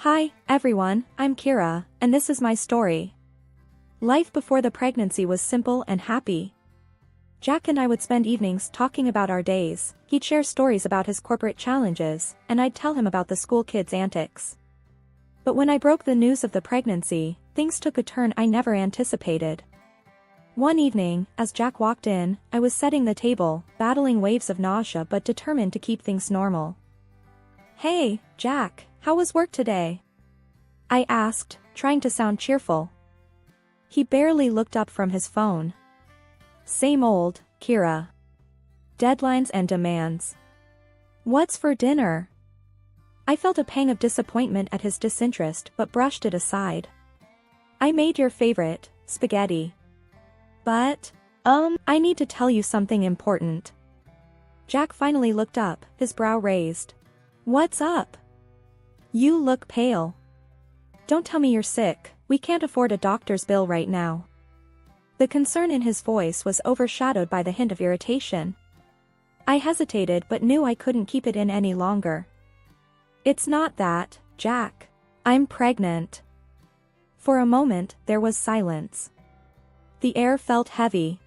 Hi, everyone, I'm Kira, and this is my story. Life before the pregnancy was simple and happy. Jack and I would spend evenings talking about our days. He'd share stories about his corporate challenges, and I'd tell him about the school kids' antics. But when I broke the news of the pregnancy, things took a turn I never anticipated. One evening, as Jack walked in, I was setting the table, battling waves of nausea but determined to keep things normal. "Hey, Jack, how was work today?" I asked, trying to sound cheerful. He barely looked up from his phone. "Same old, Kira. Deadlines and demands. What's for dinner?" I felt a pang of disappointment at his disinterest but brushed it aside. "I made your favorite, spaghetti. But, I need to tell you something important." Jack finally looked up, his brow raised. "What's up? You look pale. Don't tell me you're sick, we can't afford a doctor's bill right now." The concern in his voice was overshadowed by the hint of irritation. I hesitated but knew I couldn't keep it in any longer. "It's not that, Jack. I'm pregnant." For a moment, there was silence. The air felt heavy.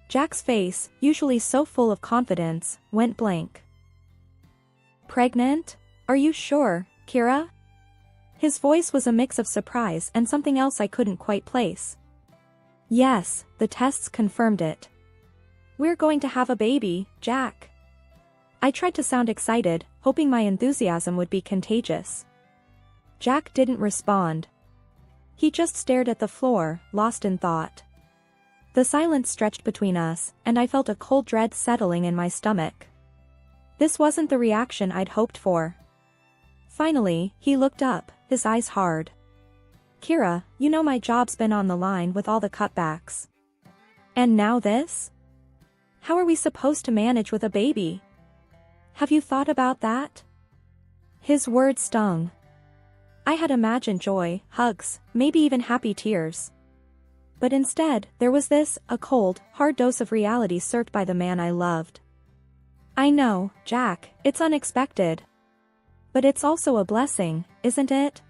Jack's face, usually so full of confidence, went blank. "Pregnant? Are you sure, Kira?" His voice was a mix of surprise and something else I couldn't quite place. "Yes, the tests confirmed it. We're going to have a baby, Jack." I tried to sound excited, hoping my enthusiasm would be contagious. Jack didn't respond. He just stared at the floor, lost in thought. The silence stretched between us, and I felt a cold dread settling in my stomach. This wasn't the reaction I'd hoped for. Finally, he looked up, his eyes hard. "Kira, you know my job's been on the line with all the cutbacks. And now this? How are we supposed to manage with a baby? Have you thought about that?" His words stung. I had imagined joy, hugs, maybe even happy tears. But instead, there was this, a cold, hard dose of reality served by the man I loved. "I know, Jack, it's unexpected. But it's also a blessing, isn't it?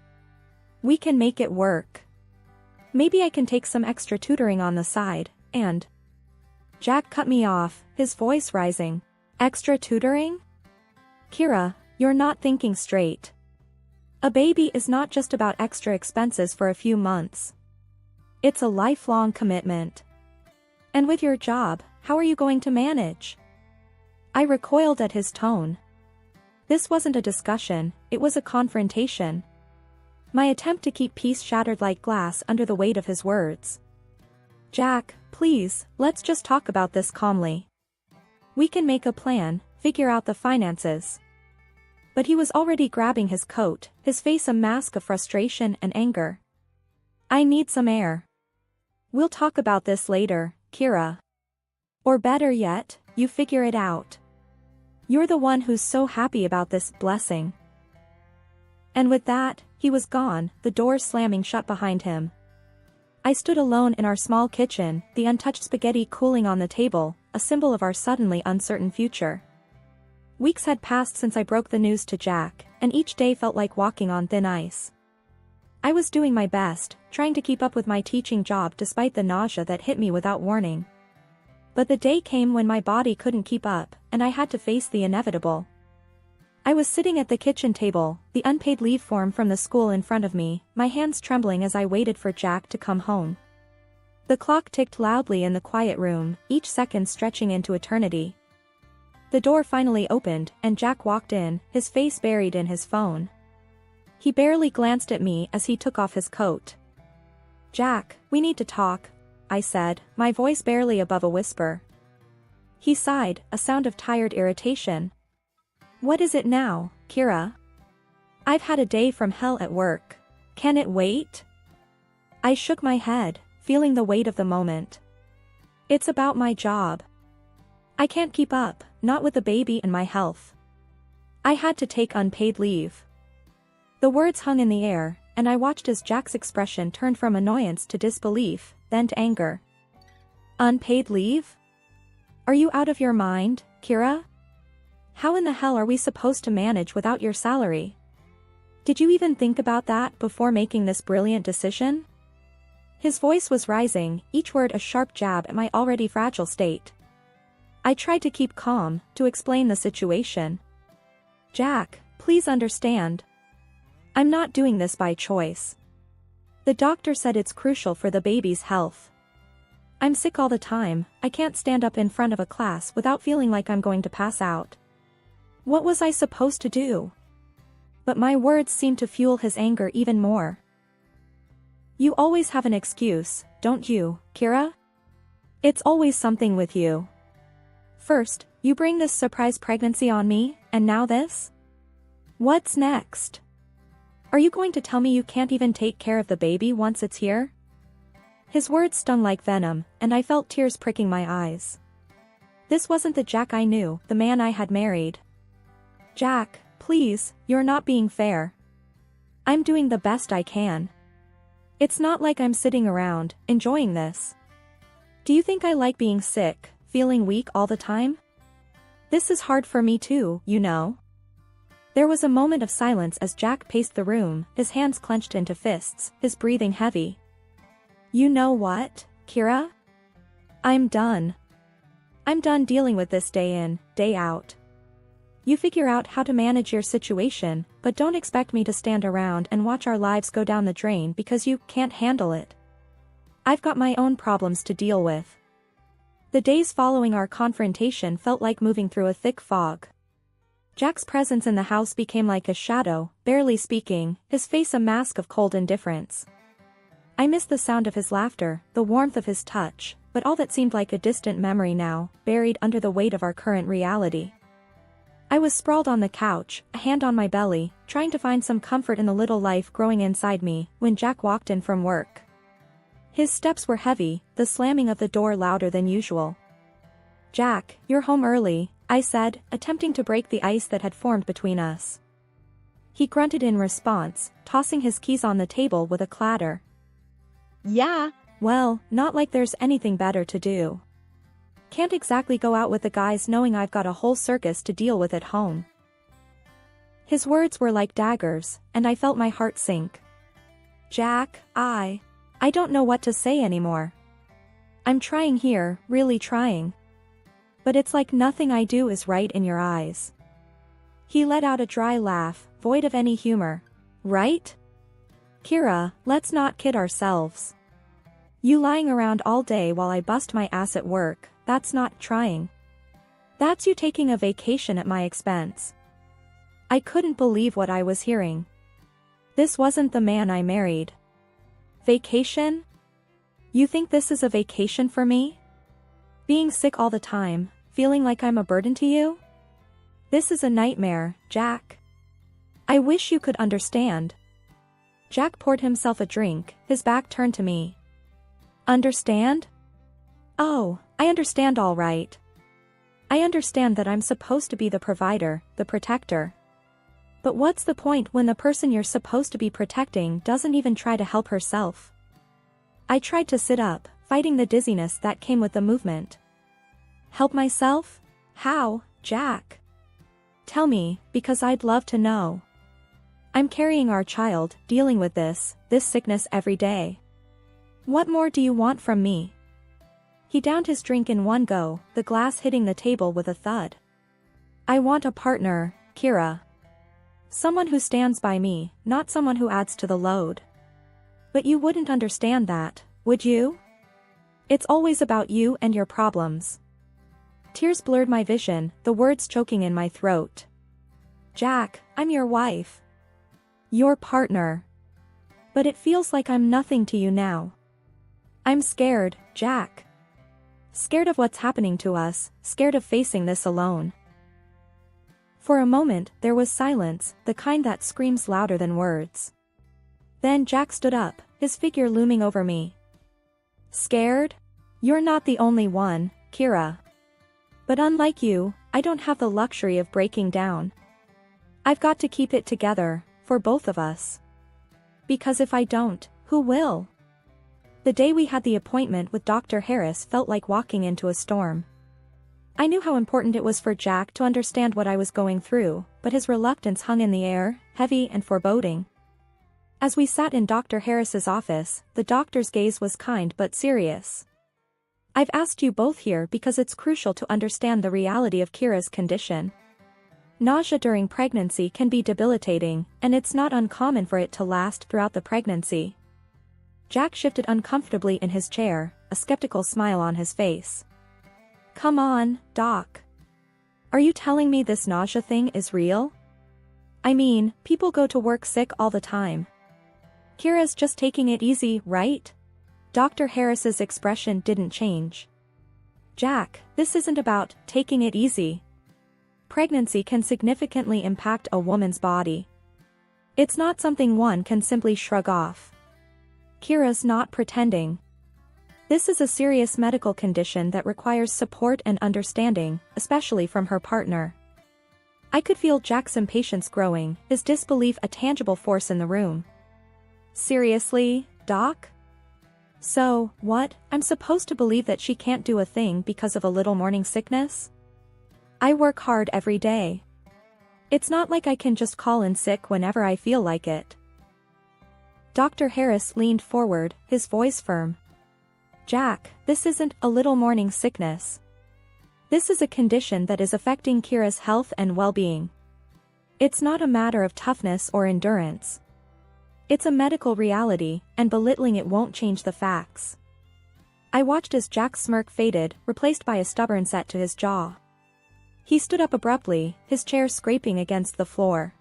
We can make it work. Maybe I can take some extra tutoring on the side, and..." Jack cut me off, his voice rising. "Extra tutoring? Kira, you're not thinking straight. A baby is not just about extra expenses for a few months. It's a lifelong commitment. And with your job, how are you going to manage?" I recoiled at his tone. This wasn't a discussion, it was a confrontation. My attempt to keep peace shattered like glass under the weight of his words. "Jack, please, let's just talk about this calmly. We can make a plan, figure out the finances." But he was already grabbing his coat, his face a mask of frustration and anger. "I need some air. We'll talk about this later, Kira. Or better yet, you figure it out. You're the one who's so happy about this blessing." And with that, he was gone, the door slamming shut behind him. I stood alone in our small kitchen, the untouched spaghetti cooling on the table, a symbol of our suddenly uncertain future. Weeks had passed since I broke the news to Jack, and each day felt like walking on thin ice. I was doing my best, trying to keep up with my teaching job despite the nausea that hit me without warning. But the day came when my body couldn't keep up, and I had to face the inevitable. I was sitting at the kitchen table, the unpaid leave form from the school in front of me, my hands trembling as I waited for Jack to come home. The clock ticked loudly in the quiet room, each second stretching into eternity. The door finally opened, and Jack walked in, his face buried in his phone. He barely glanced at me as he took off his coat. "Jack, we need to talk," I said, my voice barely above a whisper. He sighed, a sound of tired irritation. "What is it now, Kira? I've had a day from hell at work. Can it wait?" I shook my head, feeling the weight of the moment. "It's about my job. I can't keep up, not with the baby and my health. I had to take unpaid leave." The words hung in the air, and I watched as Jack's expression turned from annoyance to disbelief, then to anger. "Unpaid leave? Are you out of your mind, Kira? How in the hell are we supposed to manage without your salary?" Did you even think about that before making this brilliant decision? His voice was rising, each word a sharp jab at my already fragile state. I tried to keep calm, to explain the situation. Jack, please understand. I'm not doing this by choice. The doctor said it's crucial for the baby's health. I'm sick all the time, I can't stand up in front of a class without feeling like I'm going to pass out. What was I supposed to do? But my words seemed to fuel his anger even more. You always have an excuse, don't you, Kira? It's always something with you. First, you bring this surprise pregnancy on me, and now this? What's next? Are you going to tell me you can't even take care of the baby once it's here? His words stung like venom, and I felt tears pricking my eyes. This wasn't the Jack I knew, the man I had married. Jack, please, you're not being fair. I'm doing the best I can. It's not like I'm sitting around, enjoying this. Do you think I like being sick, feeling weak all the time? This is hard for me too, you know. There was a moment of silence as Jack paced the room, his hands clenched into fists, his breathing heavy. You know what, Kira? I'm done. I'm done dealing with this day in, day out. You figure out how to manage your situation, but don't expect me to stand around and watch our lives go down the drain because you can't handle it. I've got my own problems to deal with. The days following our confrontation felt like moving through a thick fog. Jack's presence in the house became like a shadow, barely speaking, his face a mask of cold indifference. I missed the sound of his laughter, the warmth of his touch, but all that seemed like a distant memory now, buried under the weight of our current reality. I was sprawled on the couch, a hand on my belly, trying to find some comfort in the little life growing inside me, when Jack walked in from work. His steps were heavy, the slamming of the door louder than usual. Jack, you're home early, I said, attempting to break the ice that had formed between us. He grunted in response, tossing his keys on the table with a clatter. Yeah, well, not like there's anything better to do. Can't exactly go out with the guys knowing I've got a whole circus to deal with at home. His words were like daggers, and I felt my heart sink. Jack, I don't know what to say anymore. I'm trying here, really trying. But it's like nothing I do is right in your eyes. He let out a dry laugh, void of any humor. Right? Kira, let's not kid ourselves. You lying around all day while I bust my ass at work, that's not trying. That's you taking a vacation at my expense. I couldn't believe what I was hearing. This wasn't the man I married. Vacation? You think this is a vacation for me? Being sick all the time, feeling like I'm a burden to you? This is a nightmare, Jack. I wish you could understand. Jack poured himself a drink, his back turned to me. Understand? Oh, I understand all right. I understand that I'm supposed to be the provider, the protector. But what's the point when the person you're supposed to be protecting doesn't even try to help herself? I tried to sit up, fighting the dizziness that came with the movement. Help myself? How, Jack? Tell me, because I'd love to know. I'm carrying our child, dealing with this sickness every day. What more do you want from me? He downed his drink in one go, the glass hitting the table with a thud. I want a partner, Kira. Someone who stands by me, not someone who adds to the load. But you wouldn't understand that, would you? It's always about you and your problems. Tears blurred my vision, the words choking in my throat. Jack, I'm your wife. Your partner. But it feels like I'm nothing to you now. I'm scared, Jack. Scared of what's happening to us, scared of facing this alone. For a moment, there was silence, the kind that screams louder than words. Then Jack stood up, his figure looming over me. Scared? You're not the only one, Kira. But unlike you, I don't have the luxury of breaking down. I've got to keep it together, for both of us. Because if I don't, who will? The day we had the appointment with Dr. Harris felt like walking into a storm. I knew how important it was for Jack to understand what I was going through, but his reluctance hung in the air, heavy and foreboding. As we sat in Dr. Harris's office, the doctor's gaze was kind but serious. I've asked you both here because it's crucial to understand the reality of Kira's condition. Nausea during pregnancy can be debilitating, and it's not uncommon for it to last throughout the pregnancy. Jack shifted uncomfortably in his chair, a skeptical smile on his face. Come on, Doc. Are you telling me this nausea thing is real? I mean, people go to work sick all the time. Kira's just taking it easy, right? Dr. Harris's expression didn't change. Jack, this isn't about taking it easy. Pregnancy can significantly impact a woman's body. It's not something one can simply shrug off. Kira's not pretending. This is a serious medical condition that requires support and understanding, especially from her partner. I could feel Jack's impatience growing, his disbelief a tangible force in the room. Seriously, Doc? So, what, I'm supposed to believe that she can't do a thing because of a little morning sickness? I work hard every day. It's not like I can just call in sick whenever I feel like it. Dr. Harris leaned forward, his voice firm. Jack, this isn't a little morning sickness. This is a condition that is affecting Kira's health and well-being. It's not a matter of toughness or endurance. It's a medical reality, and belittling it won't change the facts. I watched as Jack's smirk faded, replaced by a stubborn set to his jaw. He stood up abruptly, his chair scraping against the floor.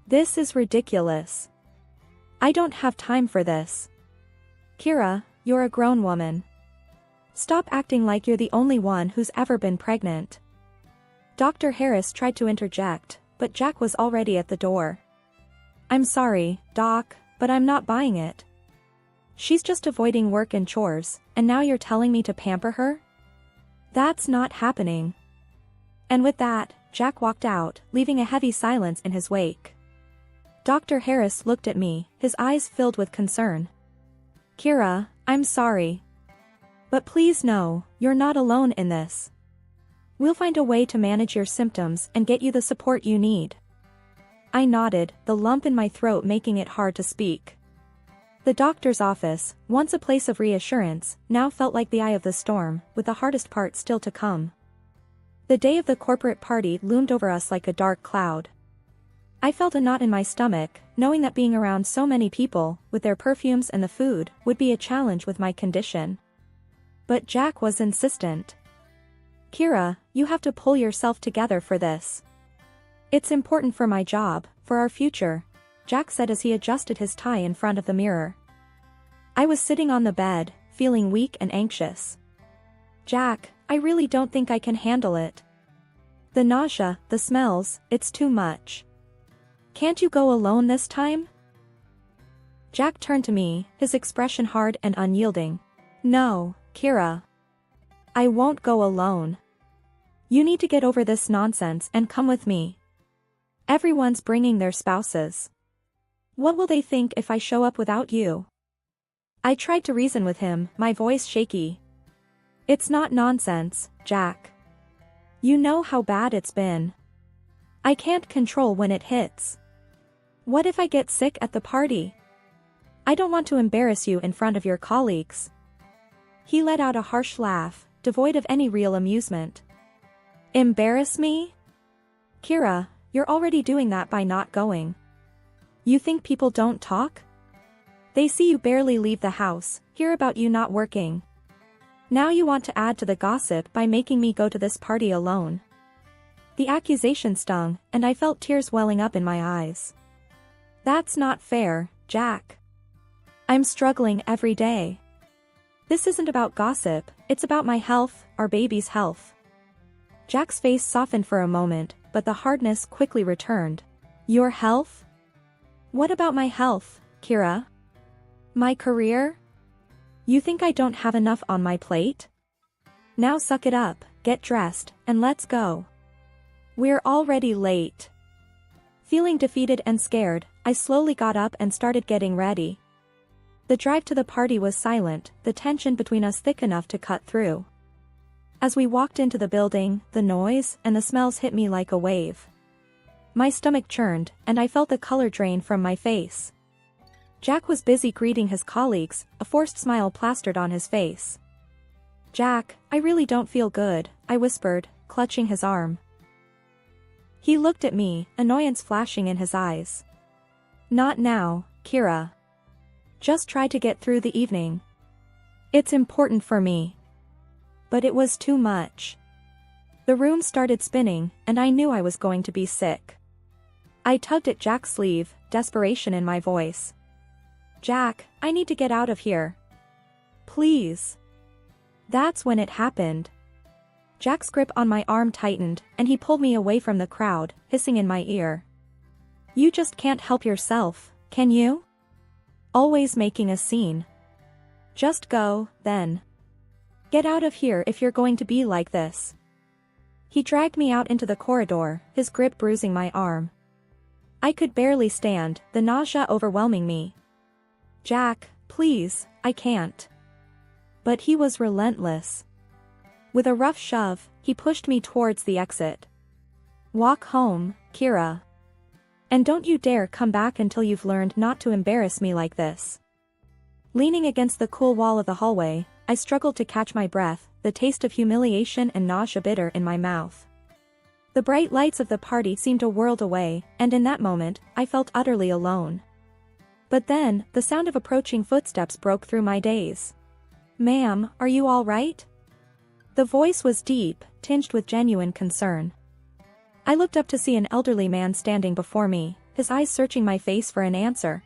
This is ridiculous. I don't have time for this. Kira, you're a grown woman. Stop acting like you're the only one who's ever been pregnant. Dr. Harris tried to interject, but Jack was already at the door. I'm sorry, Doc, but I'm not buying it. She's just avoiding work and chores, and now you're telling me to pamper her? That's not happening. And with that, Jack walked out, leaving a heavy silence in his wake. Dr. Harris looked at me, his eyes filled with concern. Kira, I'm sorry. But please know, you're not alone in this. We'll find a way to manage your symptoms and get you the support you need. I nodded, the lump in my throat making it hard to speak. The doctor's office, once a place of reassurance, now felt like the eye of the storm, with the hardest part still to come. The day of the corporate party loomed over us like a dark cloud. I felt a knot in my stomach, knowing that being around so many people, with their perfumes and the food, would be a challenge with my condition. But Jack was insistent. Kira, you have to pull yourself together for this. It's important for my job, for our future, Jack said as he adjusted his tie in front of the mirror. I was sitting on the bed, feeling weak and anxious. Jack, I really don't think I can handle it. The nausea, the smells, it's too much. Can't you go alone this time? Jack turned to me, his expression hard and unyielding. No, Kira. I won't go alone. You need to get over this nonsense and come with me. Everyone's bringing their spouses. What will they think if I show up without you? I tried to reason with him, my voice shaky. It's not nonsense, Jack. You know how bad it's been. I can't control when it hits. What if I get sick at the party? I don't want to embarrass you in front of your colleagues. He let out a harsh laugh, devoid of any real amusement. Embarrass me? Kira, you're already doing that by not going. You think people don't talk? They see you barely leave the house, hear about you not working. Now you want to add to the gossip by making me go to this party alone. The accusation stung, and I felt tears welling up in my eyes. That's not fair, Jack. I'm struggling every day. This isn't about gossip, it's about my health, our baby's health. Jack's face softened for a moment, but the hardness quickly returned. Your health? What about my health, Kira? My career? You think I don't have enough on my plate? Now suck it up, get dressed, and let's go. We're already late. Feeling defeated and scared, I slowly got up and started getting ready. The drive to the party was silent, the tension between us thick enough to cut through. As we walked into the building, the noise and the smells hit me like a wave. My stomach churned, and I felt the color drain from my face. Jack was busy greeting his colleagues, a forced smile plastered on his face. "Jack, I really don't feel good," I whispered, clutching his arm. He looked at me, annoyance flashing in his eyes. "Not now, Kira. Just try to get through the evening. It's important for me." But it was too much. The room started spinning, and I knew I was going to be sick. I tugged at Jack's sleeve, desperation in my voice. "Jack, I need to get out of here. Please." That's when it happened. Jack's grip on my arm tightened, and he pulled me away from the crowd, hissing in my ear. "You just can't help yourself, can you? Always making a scene. Just go, then. Get out of here if you're going to be like this." He dragged me out into the corridor, his grip bruising my arm. I could barely stand, the nausea overwhelming me. "Jack, please, I can't." But he was relentless. With a rough shove, he pushed me towards the exit. "Walk home, Kira. And don't you dare come back until you've learned not to embarrass me like this." Leaning against the cool wall of the hallway, I struggled to catch my breath, the taste of humiliation and nausea bitter in my mouth. The bright lights of the party seemed a world away, and in that moment, I felt utterly alone. But then, the sound of approaching footsteps broke through my daze. "Ma'am, are you all right?" The voice was deep, tinged with genuine concern. I looked up to see an elderly man standing before me, his eyes searching my face for an answer.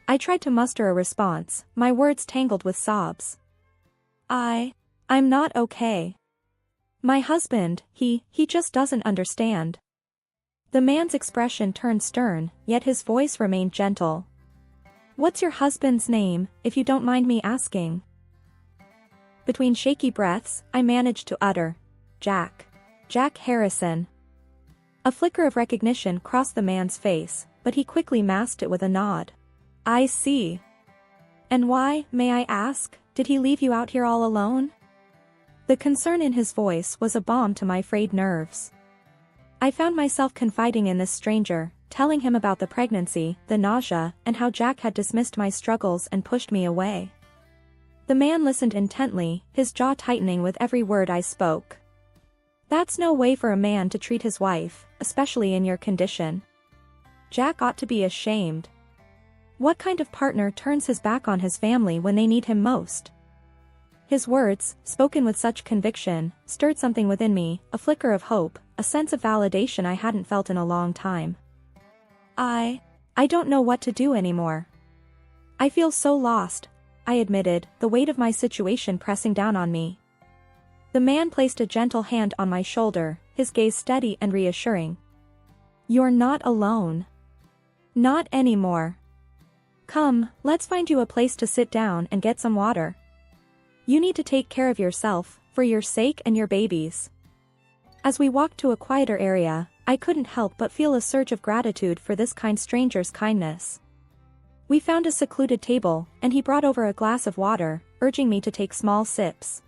I tried to muster a response, my words tangled with sobs. I'm not okay. My husband, he just doesn't understand." The man's expression turned stern, yet his voice remained gentle. "What's your husband's name, if you don't mind me asking?" Between shaky breaths, I managed to utter, "Jack. Jack Harrison." A flicker of recognition crossed the man's face, but he quickly masked it with a nod. "I see. And why, may I ask, did he leave you out here all alone?" The concern in his voice was a balm to my frayed nerves. I found myself confiding in this stranger, telling him about the pregnancy, the nausea, and how Jack had dismissed my struggles and pushed me away. The man listened intently, his jaw tightening with every word I spoke. "That's no way for a man to treat his wife, especially in your condition. Jack ought to be ashamed. What kind of partner turns his back on his family when they need him most?" His words, spoken with such conviction, stirred something within me, a flicker of hope, a sense of validation I hadn't felt in a long time. I don't know what to do anymore. I feel so lost," I admitted, the weight of my situation pressing down on me. The man placed a gentle hand on my shoulder, his gaze steady and reassuring. "You're not alone. Not anymore. Come, let's find you a place to sit down and get some water. You need to take care of yourself, for your sake and your baby's." As we walked to a quieter area, I couldn't help but feel a surge of gratitude for this kind stranger's kindness. We found a secluded table, and he brought over a glass of water, urging me to take small sips.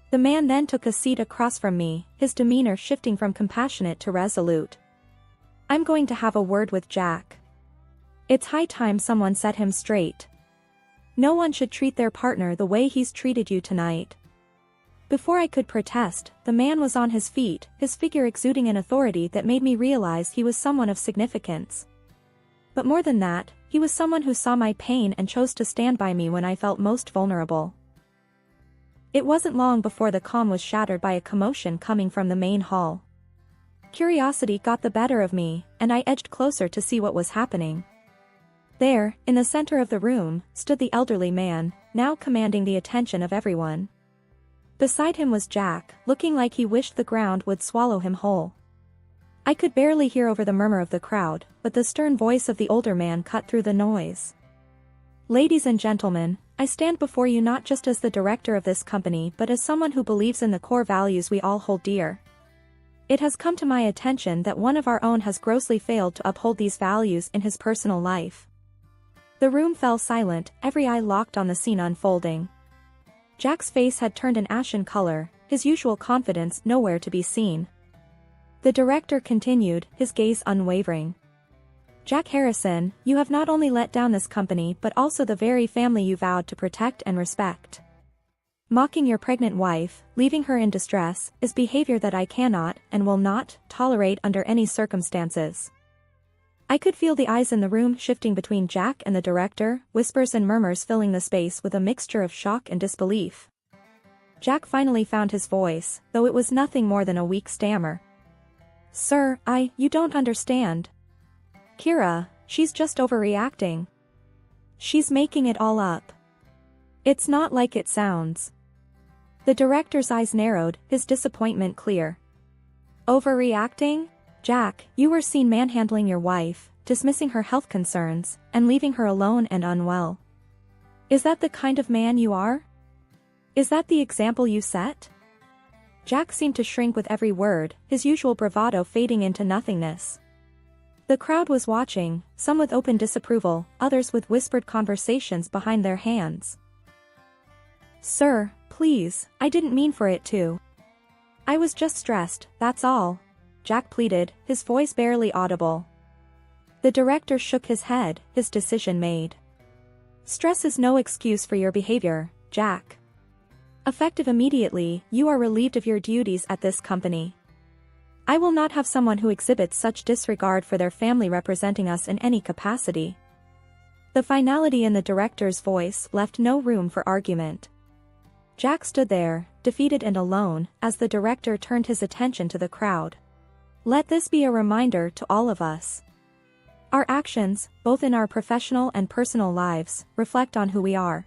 The man then took a seat across from me, his demeanor shifting from compassionate to resolute. "I'm going to have a word with Jack. It's high time someone set him straight. No one should treat their partner the way he's treated you tonight." Before I could protest, the man was on his feet, his figure exuding an authority that made me realize he was someone of significance. But more than that, he was someone who saw my pain and chose to stand by me when I felt most vulnerable. It wasn't long before the calm was shattered by a commotion coming from the main hall. Curiosity got the better of me, and I edged closer to see what was happening. There, in the center of the room, stood the elderly man, now commanding the attention of everyone. Beside him was Jack, looking like he wished the ground would swallow him whole. I could barely hear over the murmur of the crowd, but the stern voice of the older man cut through the noise. "Ladies and gentlemen, I stand before you not just as the director of this company but as someone who believes in the core values we all hold dear. It has come to my attention that one of our own has grossly failed to uphold these values in his personal life." The room fell silent, every eye locked on the scene unfolding. Jack's face had turned an ashen color, his usual confidence nowhere to be seen. The director continued, his gaze unwavering. Jack Harrison, you have not only let down this company but also the very family you vowed to protect and respect. Mocking your pregnant wife, leaving her in distress, is behavior that I cannot, and will not, tolerate under any circumstances. I could feel the eyes in the room shifting between Jack and the director, whispers and murmurs filling the space with a mixture of shock and disbelief. Jack finally found his voice, though it was nothing more than a weak stammer. Sir, you don't understand. Kira, she's just overreacting. She's making it all up. It's not like it sounds. The director's eyes narrowed, his disappointment clear. Overreacting? Jack, you were seen manhandling your wife, dismissing her health concerns, and leaving her alone and unwell. Is that the kind of man you are? Is that the example you set? Jack seemed to shrink with every word, his usual bravado fading into nothingness. The crowd was watching, some with open disapproval, others with whispered conversations behind their hands. Sir, please, I didn't mean for it to. I was just stressed, that's all. Jack pleaded, his voice barely audible. The director shook his head, his decision made. Stress is no excuse for your behavior, Jack. Effective immediately, you are relieved of your duties at this company. I will not have someone who exhibits such disregard for their family representing us in any capacity. The finality in the director's voice left no room for argument. Jack stood there, defeated and alone, as the director turned his attention to the crowd. Let this be a reminder to all of us. Our actions, both in our professional and personal lives, reflect on who we are.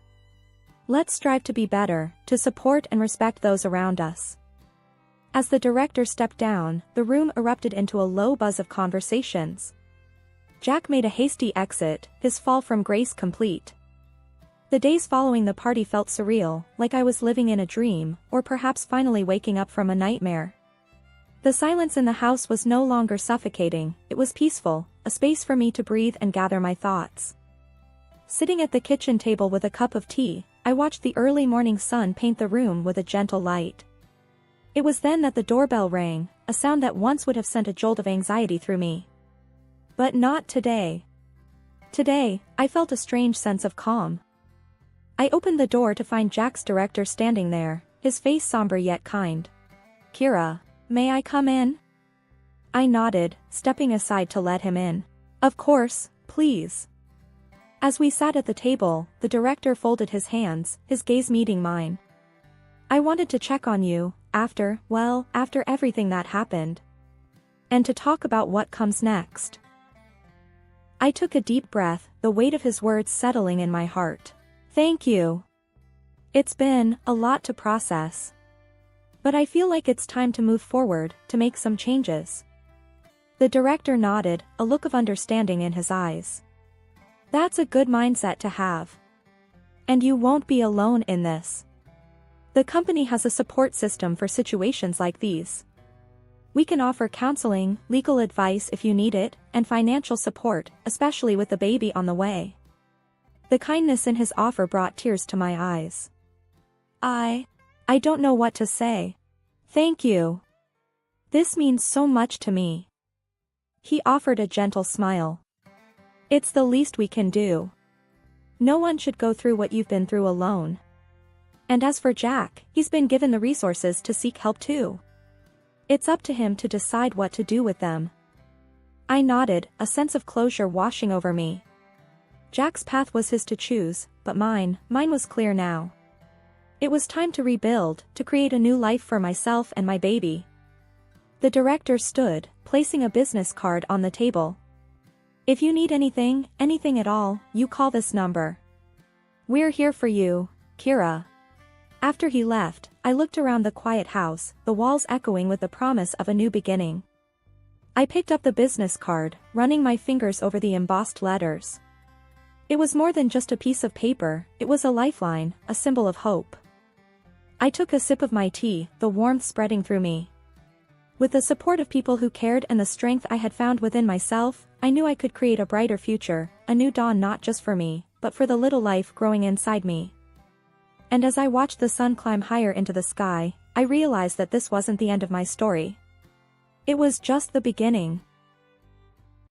Let's strive to be better, to support and respect those around us. As the director stepped down, the room erupted into a low buzz of conversations. Jack made a hasty exit, his fall from grace complete. The days following the party felt surreal, like I was living in a dream, or perhaps finally waking up from a nightmare. The silence in the house was no longer suffocating, it was peaceful, a space for me to breathe and gather my thoughts. Sitting at the kitchen table with a cup of tea, I watched the early morning sun paint the room with a gentle light. It was then that the doorbell rang, a sound that once would have sent a jolt of anxiety through me. But not today. Today, I felt a strange sense of calm. I opened the door to find Jack's director standing there, his face somber yet kind. Kira, may I come in? I nodded, stepping aside to let him in. Of course, please. As we sat at the table, the director folded his hands, his gaze meeting mine. I wanted to check on you, after everything that happened. And to talk about what comes next. I took a deep breath, the weight of his words settling in my heart. Thank you. It's been a lot to process. But I feel like it's time to move forward, to make some changes. The director nodded, a look of understanding in his eyes. That's a good mindset to have. And you won't be alone in this. The company has a support system for situations like these. We can offer counseling, legal advice if you need it, and financial support, especially with the baby on the way. The kindness in his offer brought tears to my eyes. I don't know what to say. Thank you. This means so much to me. He offered a gentle smile. It's the least we can do. No one should go through what you've been through alone. And as for Jack, he's been given the resources to seek help too. It's up to him to decide what to do with them. I nodded, a sense of closure washing over me. Jack's path was his to choose, but mine was clear now. It was time to rebuild, to create a new life for myself and my baby. The director stood, placing a business card on the table. If you need anything at all, you call this number. We're here for you, Kira. After he left, I looked around the quiet house, the walls echoing with the promise of a new beginning. I picked up the business card, running my fingers over the embossed letters. It was more than just a piece of paper, it was a lifeline, a symbol of hope. I took a sip of my tea, the warmth spreading through me. With the support of people who cared and the strength I had found within myself, I knew I could create a brighter future, a new dawn not just for me, but for the little life growing inside me. And as I watched the sun climb higher into the sky, I realized that this wasn't the end of my story. It was just the beginning.